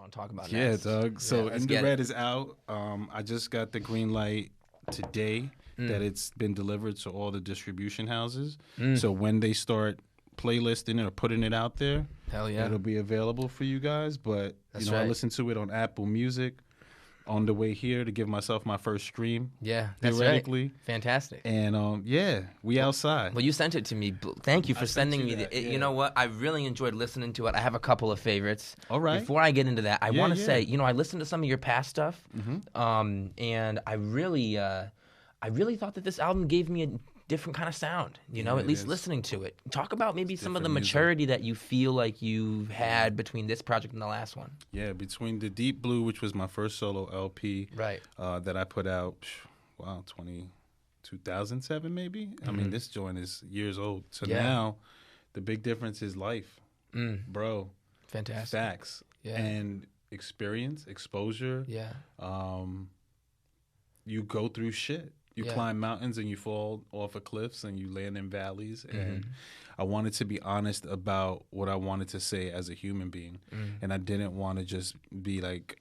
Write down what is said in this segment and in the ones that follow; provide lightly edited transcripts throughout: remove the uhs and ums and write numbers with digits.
want to talk about Yeah, next. Doug. So let's In the get Red it. is out. I just got the green light today that it's been delivered to all the distribution houses. So when they start playlisting it or putting it out there, Hell yeah. it'll be available for you guys. But That's I right. listened to it on Apple Music on the way here to give myself my first stream. Yeah, that's theoretically. right. Fantastic. And we outside. Well, you sent it to me. Thank you for sent sending you me that, You yeah. know what? I really enjoyed listening to it. I have a couple of favorites. All right. Before I get into that, I want to yeah. say, I listened to some of your past stuff, and I really thought that this album gave me a different kind of sound. At it least is. listening to it. Talk about maybe some of the different music. maturity that you feel like you've had between this project and the last one. Yeah, between the Deep Blue, which was my first solo LP, Right. that I put out, 2007 maybe. I mean, this joint is years old. So Yeah. now, the big difference is life, bro. Fantastic. Facts Yeah. and experience, exposure. Yeah. You go through shit. You Yeah. climb mountains and you fall off of cliffs and you land in valleys. Mm-hmm. And I wanted to be honest about what I wanted to say as a human being. And I didn't want to just be like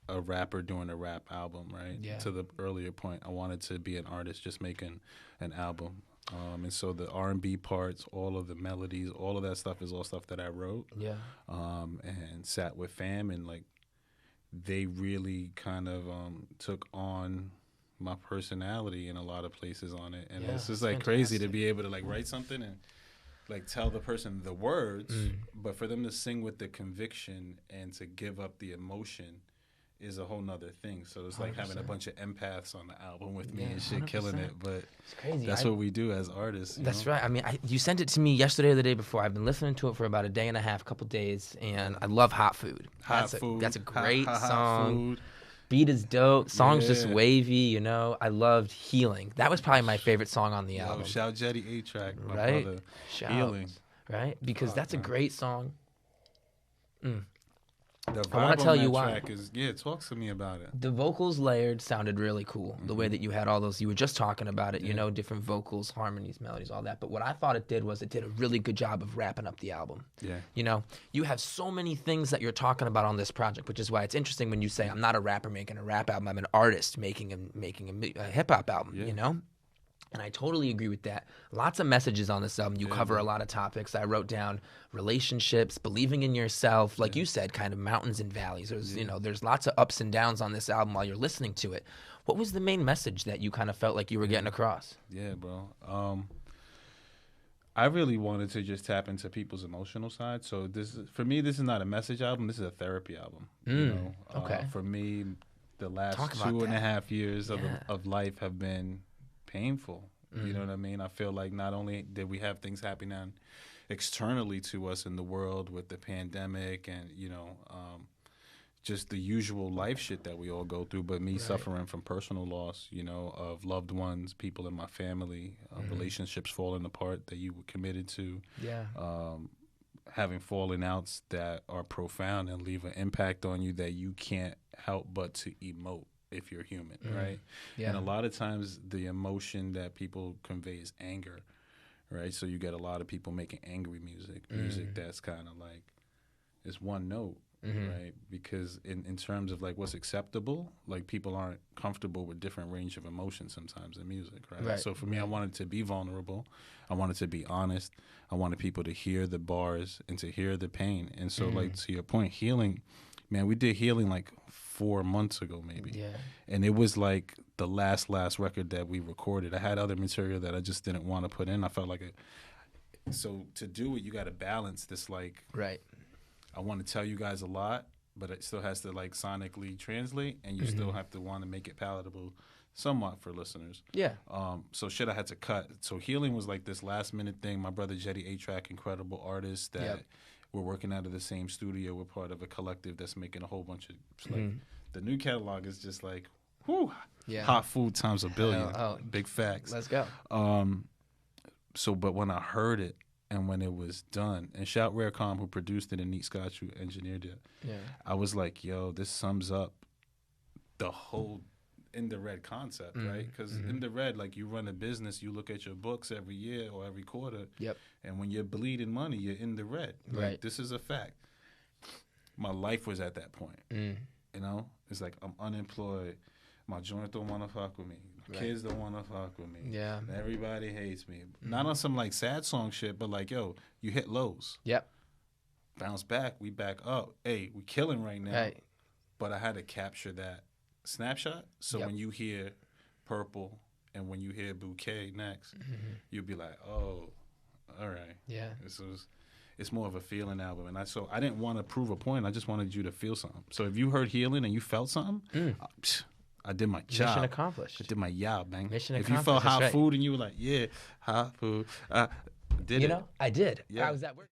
a rapper doing a rap album, right? Yeah. To the earlier point, I wanted to be an artist just making an album. And so the R&B parts, all of the melodies, all of that stuff is all stuff that I wrote. Yeah. And sat with fam, and like they really kind of took on my personality in a lot of places on it. And Yeah, it's just that's like crazy to fantastic. be able to like write something and like tell the person the words, but for them to sing with the conviction and to give up the emotion is a whole nother thing. So it's like having a 100%. bunch of empaths on the album with me Yeah, and shit, killing 100%. it. But It's crazy. that's what we do as artists. you That's know? right. I mean, you sent it to me yesterday or the day before. I've been listening to it for about a day and a half, couple days, and I love Hot Food. Hot food. That's a hot- great hot song. food. Beat is dope. Song's just Yeah. wavy, I loved Healing. That was probably my favorite song on the Yo, album. shout Jetty A-Track, my Right? brother. Shout. Healing. Right? Because that's a great song. The I wanna vibe on tell that you why. track is, talk to me about it. The vocals layered sounded really cool. The way that you had all those, you were just talking about it, different vocals, harmonies, melodies, all that. But what I thought it did was it did a really good job of wrapping up the album. Yeah. You have so many things that you're talking about on this project, which is why it's interesting when you say, I'm not a rapper making a rap album, I'm an artist making a hip hop album, And I totally agree with that. Lots of messages on this album. You cover a lot of topics. I wrote down relationships, believing in yourself, like you said, kind of mountains and valleys. There's, there's lots of ups and downs on this album while you're listening to it. What was the main message that you kind of felt like you were getting across? Yeah, bro. I really wanted to just tap into people's emotional side. So for me, this is not a message album. This is a therapy album. Okay. For me, the last Talk about 2.5 years Yeah. of life have been painful. You know what I mean? I feel like not only did we have things happening externally to us in the world with the pandemic and, just the usual life shit that we all go through, but me suffering from personal loss, of loved ones, people in my family, relationships falling apart that you were committed to, Yeah. having falling outs that are profound and leave an impact on you that you can't help but to emote if you're human, right? Yeah. And a lot of times the emotion that people convey is anger, right? So you get a lot of people making angry music that's kind of like, it's one note, right? Because in terms of like what's acceptable, like people aren't comfortable with different range of emotions sometimes in music, right? So for me, I wanted to be vulnerable. I wanted to be honest. I wanted people to hear the bars and to hear the pain. And so like to your point, Healing, man, we did Healing like 4 months ago maybe. Yeah. And it was like the last record that we recorded. I had other material that I just didn't want to put in. I felt like so to do it, you got to balance this like, Right. I want to tell you guys a lot, but it still has to like sonically translate, and you still have to want to make it palatable somewhat for listeners. Yeah. So shit I had to cut. So Healing was like this last minute thing. My brother Jetty A-Track, incredible artist that we're working out of the same studio. We're part of a collective that's making a whole bunch of like the new catalog is just like whew, hot food times a billion. Big facts. Let's go. So but when I heard it and when it was done, and shout Rare Calm who produced it and Neat Scotch who engineered it, I was like, yo, this sums up the whole In the Red concept, right? Because In the Red, like you run a business, you look at your books every year or every quarter, Yep. and when you're bleeding money, you're in the red. Like, Right. this is a fact. my life was at that point. Mm. You know, it's like I'm unemployed. My joint don't want to fuck with me. Right. Kids don't want to fuck with me. Yeah. Everybody hates me. Not on some like sad song shit, but like, yo, you hit lows. Yep. Bounce back. We back up. Hey, we killing right now. Right. But I had to capture that snapshot. So when you hear Purple and when you hear Bouquet next, you'll be like, oh, all right. Yeah. It's more of a feeling album. And I didn't want to prove a point. I just wanted you to feel something. So if you heard Healing and you felt something, I did my job. Mission accomplished. I did my job, man. Mission if accomplished. you felt hot food and you were like, yeah, hot food, did you it. know, I did. Yeah. I was at work.